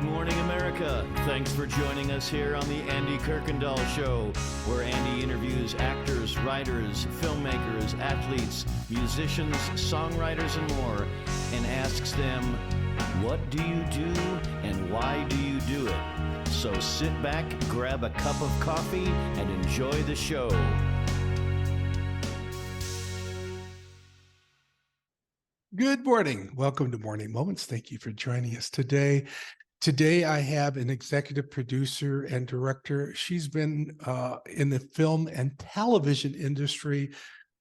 Good morning, America. Thanks for joining us here on the Andy Kirkendall Show, where Andy interviews actors, writers, filmmakers, athletes, musicians, songwriters, and more, and asks them, what do you do and why do you do it? So sit back, grab a cup of coffee, and enjoy the show. Good morning. Welcome to Morning Moments. Thank you for joining us today. Today, I have an executive producer and director. She's been in the film and television industry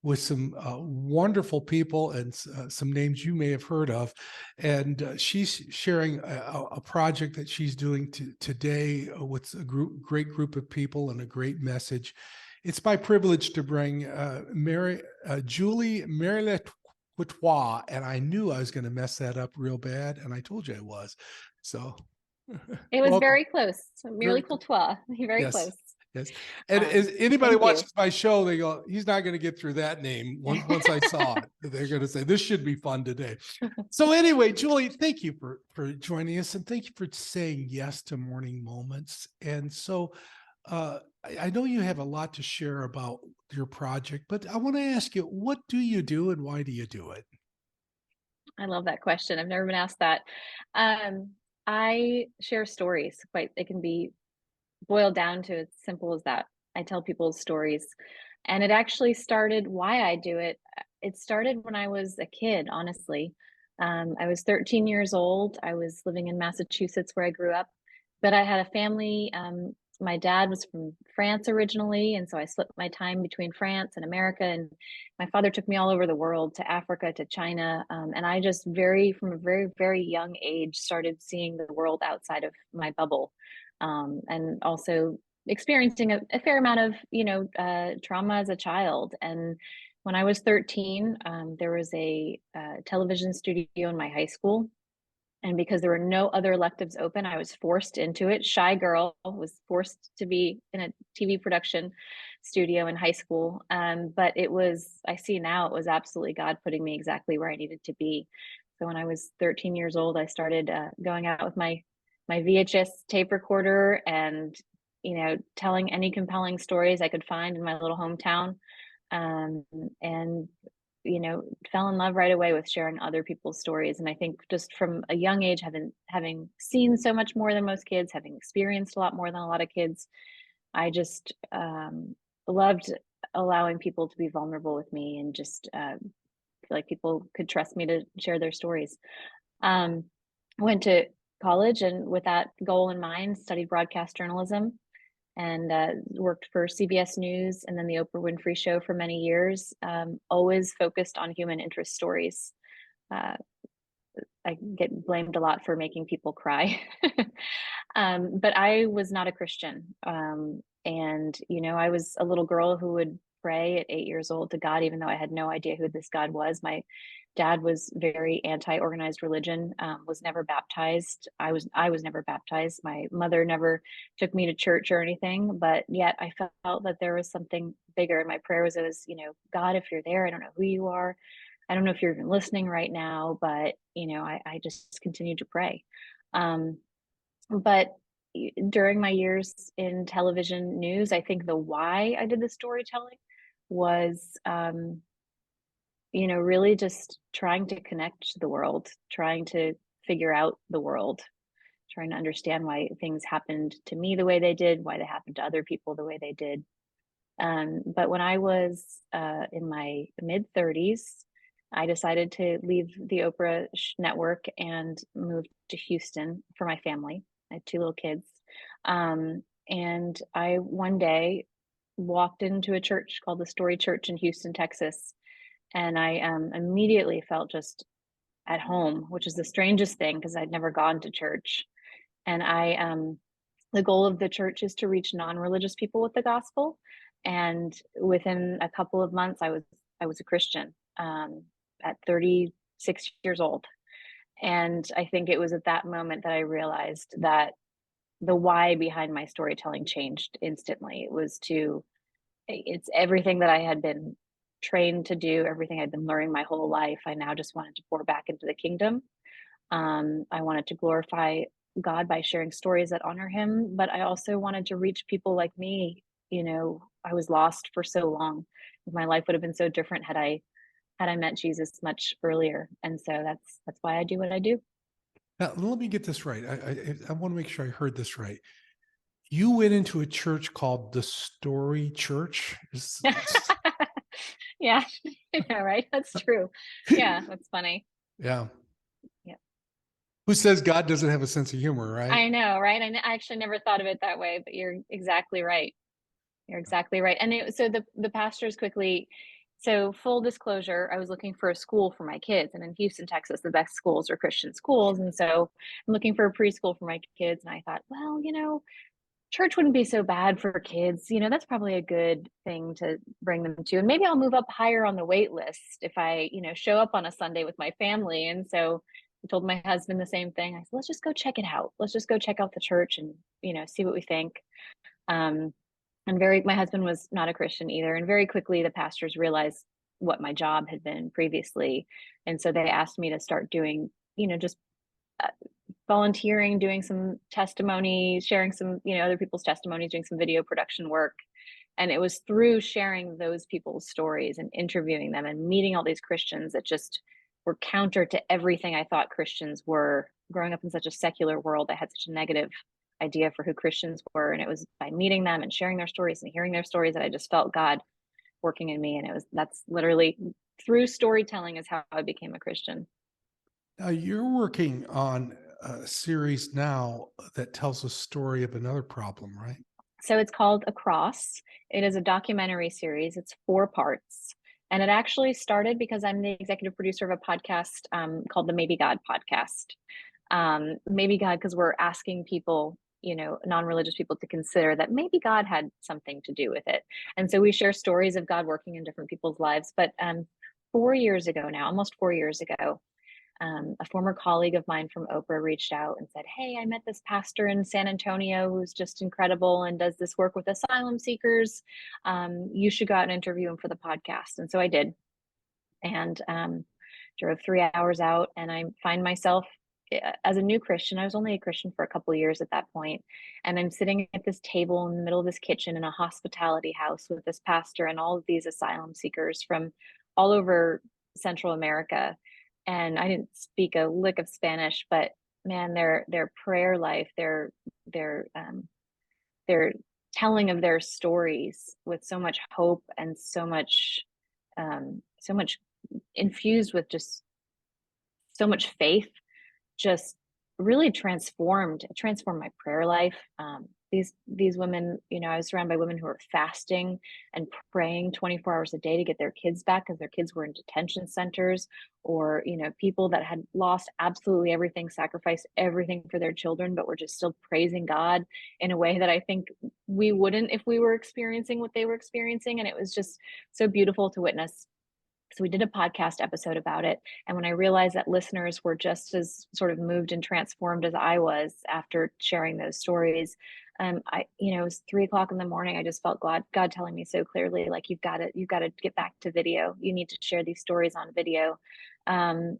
with some wonderful people and some names you may have heard of. And she's sharing a project that she's doing today with a great group of people and a great message. It's my privilege to bring Julie Mirlicourtois, and I knew I was going to mess that up real bad, and I told you I was. So it was welcome. Very close. Mirlicourtois, very yes, close. Yes. And as anybody watches you. my show, they go, he's not going to get through that name. Once I saw it, they're going to say, this should be fun today. So anyway, Julie, thank you for joining us, and thank you for saying yes to Morning Moments. And so I know you have a lot to share about your project, but I want to ask you, what do you do and why do you do it? I love that question. I've never been asked that. I share stories. It can be boiled down to as simple as that. I tell people stories. And it actually started why I do it. It started when I was a kid, honestly. I was 13 years old. I was living in Massachusetts where I grew up, but I had a family. My dad was from France originally, and so I split my time between France and America. And my father took me all over the world, to Africa, to China. And I just from a very, very young age, started seeing the world outside of my bubble. And also experiencing a fair amount of, trauma as a child. And when I was 13, there was a television studio in my high school. And because there were no other electives open, I was forced into it. Shy girl, was forced to be in a TV production studio in high school. But I see now, it was absolutely God putting me exactly where I needed to be. So when I was 13 years old, I started going out with my VHS tape recorder and, telling any compelling stories I could find in my little hometown. And fell in love right away with sharing other people's stories. And I think just from a young age, having seen so much more than most kids, having experienced a lot more than a lot of kids, I just loved allowing people to be vulnerable with me and just feel like people could trust me to share their stories. Went to college, and with that goal in mind, studied broadcast journalism and worked for CBS News and then the Oprah Winfrey Show for many years, always focused on human interest stories. I get blamed a lot for making people cry, but I was not a Christian. And, I was a little girl who would pray at 8 years old to God, even though I had no idea who this God was. My dad was very anti-organized religion, was never baptized. I was never baptized. My mother never took me to church or anything, but yet I felt that there was something bigger. My prayer was always, God, if you're there, I don't know who you are. I don't know if you're even listening right now, but, I just continued to pray. But during my years in television news, I think the why I did the storytelling was, really just trying to connect to the world, trying to figure out the world, trying to understand why things happened to me the way they did, why they happened to other people the way they did. But when I was in my mid-30s, I decided to leave the Oprah network and move to Houston for my family. I had 2 little kids. And I one day walked into a church called the Story Church in Houston, Texas. And I immediately felt just at home, which is the strangest thing because I'd never gone to church. And the goal of the church is to reach non-religious people with the gospel. And within a couple of months, I was a Christian at 36 years old. And I think it was at that moment that I realized that the why behind my storytelling changed instantly. It's everything that I had been trained to do, everything I'd been learning my whole life. I now just wanted to pour back into the kingdom. I wanted to glorify God by sharing stories that honor him, but I also wanted to reach people like me. I was lost for so long. My life would have been so different had I met Jesus much earlier. And so that's why I do what I do. Now, let me get this right. I want to make sure I heard this right. You went into a church called the Story Church. Yeah, yeah, right. That's true. Yeah, that's funny. Yeah. Yeah. Who says God doesn't have a sense of humor, right? I know, right? I actually never thought of it that way, but you're exactly right. You're exactly right. And so the pastors quickly, so full disclosure, I was looking for a school for my kids. And in Houston, Texas, the best schools are Christian schools. And so I'm looking for a preschool for my kids. And I thought, well, church wouldn't be so bad for kids. That's probably a good thing to bring them to. And maybe I'll move up higher on the wait list if I, show up on a Sunday with my family. And so I told my husband the same thing. I said, let's just go check it out. Let's just go check out the church and, see what we think. Um, my husband was not a Christian either. And very quickly, the pastors realized what my job had been previously. And so they asked me to start doing, just uh, volunteering, doing some testimony, sharing some, other people's testimonies, doing some video production work. And it was through sharing those people's stories and interviewing them and meeting all these Christians that just were counter to everything I thought Christians were. Growing up in such a secular world, I had such a negative idea for who Christians were. And it was by meeting them and sharing their stories and hearing their stories that I just felt God working in me. And that's literally through storytelling is how I became a Christian. Now, you're working on a series now that tells a story of another problem, right? So it's called Across. It is a documentary series. It's 4 parts. And it actually started because I'm the executive producer of a podcast called the Maybe God podcast. Maybe God, because we're asking people, non-religious people to consider that maybe God had something to do with it. And so we share stories of God working in different people's lives. But 4 years ago now, almost 4 years ago, a former colleague of mine from Oprah reached out and said, hey, I met this pastor in San Antonio who's just incredible and does this work with asylum seekers. You should go out and interview him for the podcast. And so I did, and drove 3 hours out, and I find myself as a new Christian. I was only a Christian for a couple of years at that point, and I'm sitting at this table in the middle of this kitchen in a hospitality house with this pastor and all of these asylum seekers from all over Central America. And I didn't speak a lick of Spanish, but man, their prayer life, their telling of their stories with so much hope and so much infused with just so much faith, just really transformed my prayer life. These women, I was surrounded by women who were fasting and praying 24 hours a day to get their kids back because their kids were in detention centers, or people that had lost absolutely everything, sacrificed everything for their children, but were just still praising God in a way that I think we wouldn't if we were experiencing what they were experiencing. And it was just so beautiful to witness. So we did a podcast episode about it. And when I realized that listeners were just as sort of moved and transformed as I was after sharing those stories, it was 3 o'clock in the morning. I just felt God telling me so clearly, like, you've got to get back to video. You need to share these stories on video. And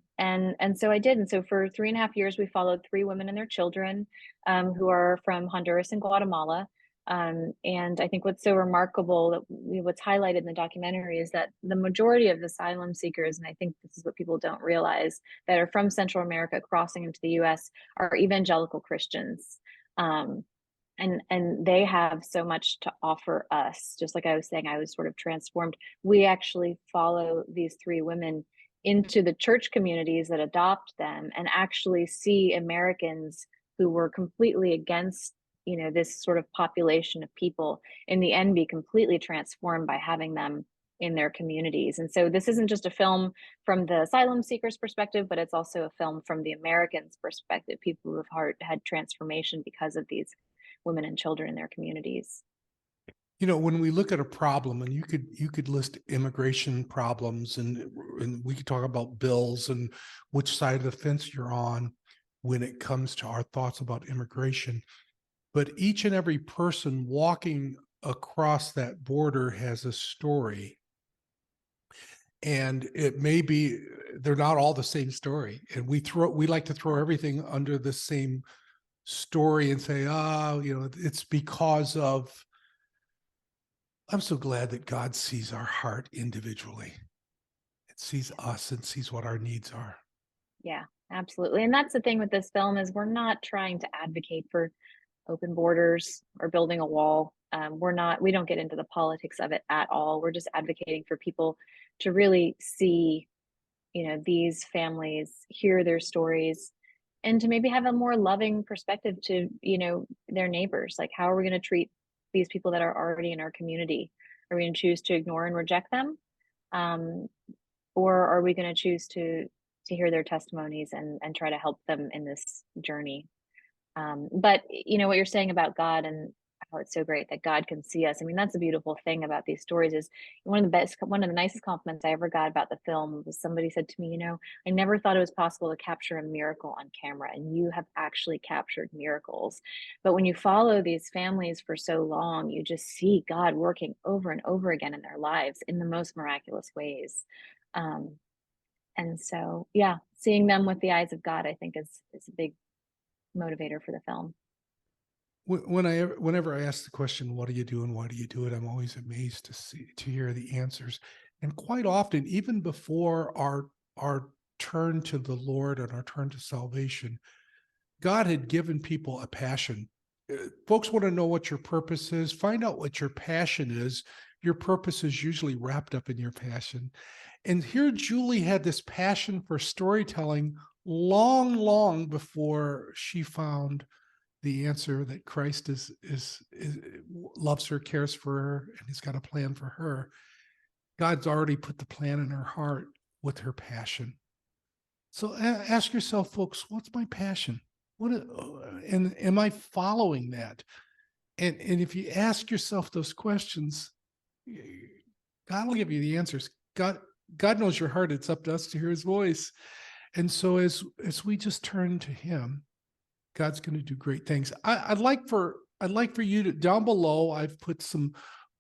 so I did. And so for 3.5 years, we followed 3 women and their children who are from Honduras and Guatemala. And I think what's so remarkable, what's highlighted in the documentary, is that the majority of asylum seekers, and I think this is what people don't realize, that are from Central America crossing into the US are evangelical Christians. And they have so much to offer us. Just like I was saying, I was sort of transformed. We actually follow these 3 women into the church communities that adopt them and actually see Americans who were completely against this sort of population of people in the end be completely transformed by having them in their communities. And so this isn't just a film from the asylum seekers perspective, but it's also a film from the Americans perspective, people who have had transformation because of these women and children in their communities. When we look at a problem, and you could list immigration problems, and we could talk about bills and which side of the fence you're on when it comes to our thoughts about immigration. But each and every person walking across that border has a story. And it may be, they're not all the same story. And we like to throw everything under the same story and say, oh, it's because of, I'm so glad that God sees our heart individually. It sees us and sees what our needs are. Yeah, absolutely. And that's the thing with this film is we're not trying to advocate for open borders or building a wall. We don't get into the politics of it at all. We're just advocating for people to really see, these families, hear their stories, and to maybe have a more loving perspective to, their neighbors. Like, how are we going to treat these people that are already in our community? Are we going to choose to ignore and reject them? Um, or are we going to choose to hear their testimonies and try to help them in this journey? But what you're saying about God and how it's so great that God can see us. I mean, that's a beautiful thing about these stories is one of the nicest compliments I ever got about the film was somebody said to me, I never thought it was possible to capture a miracle on camera, and you have actually captured miracles. But when you follow these families for so long, you just see God working over and over again in their lives in the most miraculous ways. Um, and so, yeah, seeing them with the eyes of God, I think is a big motivator for the film. Whenever I ask the question, what do you do and why do you do it? I'm always amazed to hear the answers. And quite often, even before our turn to the Lord and our turn to salvation, God had given people a passion. Folks want to know what your purpose is. Find out what your passion is. Your purpose is usually wrapped up in your passion. And here Julie had this passion for storytelling long, long before she found the answer that Christ is loves her, cares for her, and he's got a plan for her. God's already put the plan in her heart with her passion. So ask yourself, folks, what's my passion? And am I following that? And if you ask yourself those questions, God will give you the answers. God knows your heart. It's up to us to hear his voice. And so as we just turn to him, God's going to do great things. I'd like for you to, down below, I've put some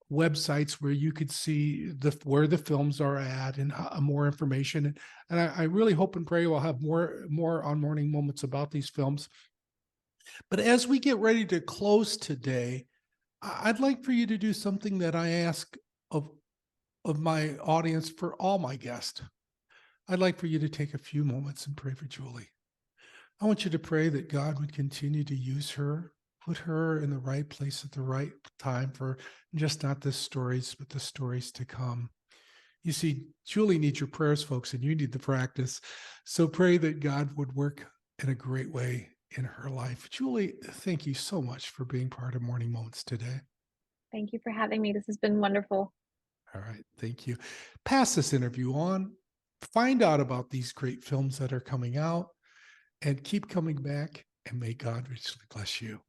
websites where you could see where the films are at and more information. And I really hope and pray we'll have more on Morning Moments about these films. But as we get ready to close today, I'd like for you to do something that I ask of my audience for all my guests. I'd like for you to take a few moments and pray for Julie. I want you to pray that God would continue to use her, put her in the right place at the right time for just not the stories, but the stories to come. You see, Julie needs your prayers, folks, and you need the practice. So pray that God would work in a great way in her life. Julie, thank you so much for being part of Morning Moments today. Thank you for having me. This has been wonderful. All right, thank you. Pass this interview on. Find out about these great films that are coming out. And keep coming back, and may God richly bless you.